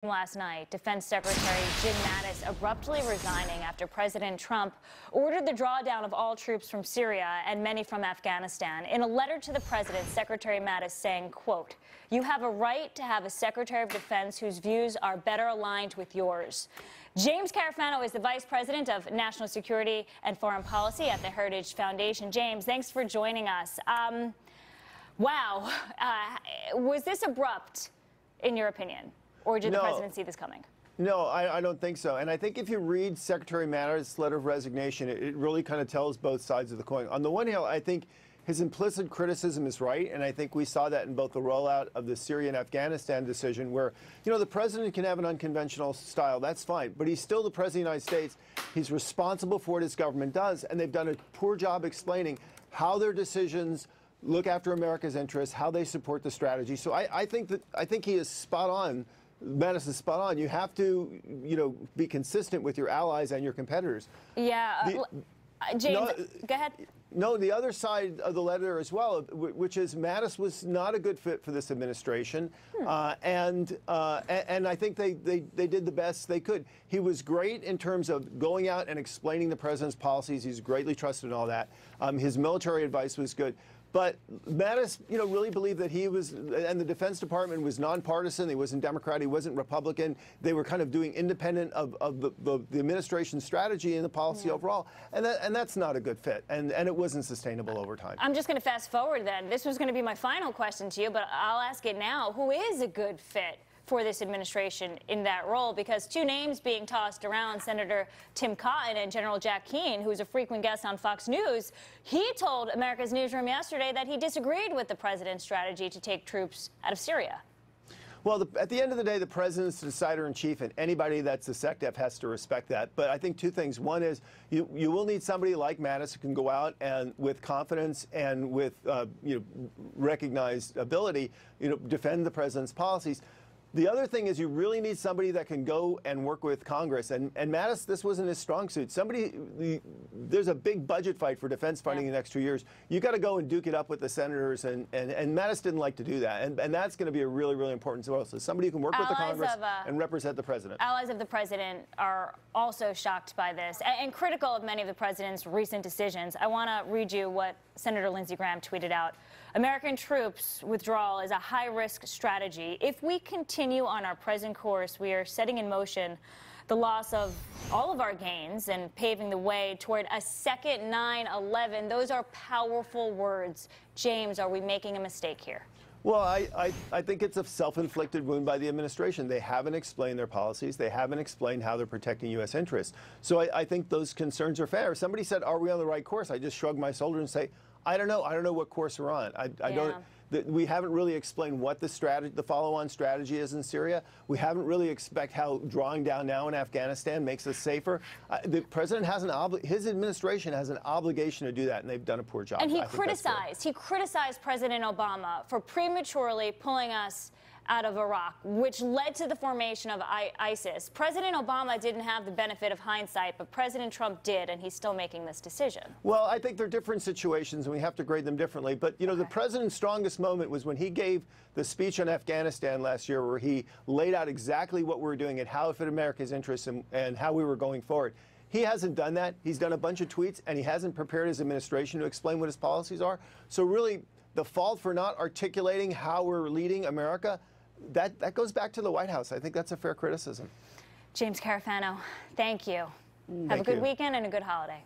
Last night, Defense Secretary Jim Mattis abruptly resigning after President Trump ordered the drawdown of all troops from Syria and many from Afghanistan. In a letter to the president, Secretary Mattis saying, quote, "You have a right to have a Secretary of Defense whose views are better aligned with yours." James Carafano is the Vice President of National Security and Foreign Policy at the Heritage Foundation. James, thanks for joining us. Wow. Was this abrupt, in your opinion? Or did the president see this coming? No, I don't think so. And I think if you read Secretary Mattis' letter of resignation, it really kind of tells both sides of the coin. On the one hand, I think his implicit criticism is right, and I think we saw that in both the rollout of the Syria and Afghanistan decision where, you know, the president can have an unconventional style, that's fine, but he's still the president of the United States. He's responsible for what his government does, and they've done a poor job explaining how their decisions look after America's interests, how they support the strategy. So I think he is spot on. Mattis is spot on. You have to, you know, be consistent with your allies and your competitors. Yeah. James, go ahead. No, the other side of the letter as well, which is Mattis was not a good fit for this administration, and I think they did the best they could. He was great in terms of going out and explaining the president's policies. He's greatly trusted in all that. His military advice was good. But Mattis, you know, really believed that he was, and the Defense Department was nonpartisan. He wasn't Democrat. He wasn't Republican. They were kind of doing independent of the administration's strategy and the policy overall. And that's not a good fit. And it wasn't sustainable over time. I'm just going to fast forward then. This was going to be my final question to you, but I'll ask it now. Who is a good fit for this administration in that role? Because two names being tossed around, Senator Tim Cotton and General Jack Keane, who's a frequent guest on Fox News, he told America's Newsroom yesterday that he disagreed with the president's strategy to take troops out of Syria. Well, at the end of the day, the president's the decider-in-chief, and anybody that's the SecDef has to respect that. But I think two things. One is you will need somebody like Mattis who can go out and with confidence and with recognized ability, defend the president's policies. The other thing is you really need somebody that can go and work with Congress. And Mattis, this wasn't his strong suit. There's a big budget fight for defense funding in the next 2 years. You got to go and duke it up with the senators, and Mattis didn't like to do that. And that's going to be a really, really important as well. So somebody who can work with the Congress and represent the president. Allies of the president are also shocked by this and critical of many of the president's recent decisions. I want to read you what Senator Lindsey Graham tweeted out. American troops withdrawal is a high-risk strategy. If we continue on our present course, we are setting in motion the loss of all of our gains and paving the way toward a second 9/11. Those are powerful words. James, are we making a mistake here? Well, I think it's a self-inflicted wound by the administration. They haven't explained their policies. They haven't explained how they're protecting U.S. interests. So I think those concerns are fair. Somebody said, are we on the right course? I just shrug my shoulders and say, I don't know. I don't know what course we're on. We haven't really explained what the follow-on strategy is in Syria. We haven't really explained how drawing down now in Afghanistan makes us safer. The president has his administration has an obligation to do that, and they've done a poor job. And he criticized President Obama for prematurely pulling us out of Iraq, which led to the formation of ISIS. President Obama didn't have the benefit of hindsight, but President Trump did, and he's still making this decision. Well, I think they're different situations, and we have to grade them differently. But, you know, the president's strongest moment was when he gave the speech on Afghanistan last year, where he laid out exactly what we were doing and how it fit America's interests and how we were going forward. He hasn't done that. He's done a bunch of tweets, and he hasn't prepared his administration to explain what his policies are. So really, the fault for not articulating how we're leading America, that goes back to the White House. I think that's a fair criticism. James Carafano, thank you. Have a good weekend and a good holiday.